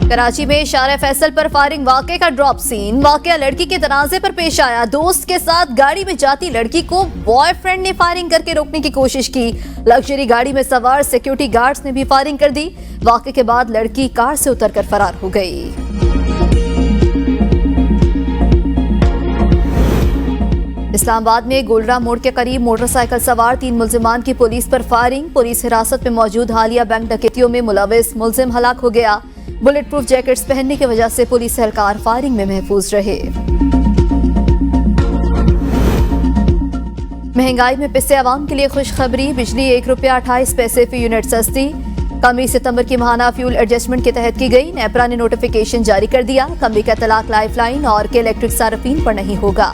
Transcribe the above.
कराची में शारा फैसल पर फायरिंग वाकये का ड्रॉप सीन। वाकया लड़की के तनाजे पर पेश आया। दोस्त के साथ गाड़ी में जाती लड़की को बॉयफ्रेंड ने फायरिंग करके रोकने की कोशिश की। लग्जरी गाड़ी में सवार सिक्योरिटी गार्ड्स ने भी फायरिंग कर दी। वाकये के बाद लड़की कार से उतरकर फरार हो गई। इस्लामाबाद में गोलरा मोड़ के करीब मोटरसाइकिल सवार 3 मुल्जिमान की पुलिस पर फायरिंग। पुलिस हिरासत में मौजूद हालिया बैंक डकैतियों में मुलविस मुल्जिम हलाक हो गया। बुलेट प्रूफ जैकेट्स पहनने की वजह से पुलिस एहलकार फायरिंग में महफूज रहे। महंगाई में पिसे आवाम के लिए खुशखबरी। बिजली 1 रुपया 28 पैसे फी यूनिट सस्ती। कमी सितंबर की माहाना फ्यूल एडजस्टमेंट के तहत की गई। नेपरा ने नोटिफिकेशन जारी कर दिया। कमी का तलाक लाइफलाइन और के इलेक्ट्रिक सार्फिन पर नहीं होगा।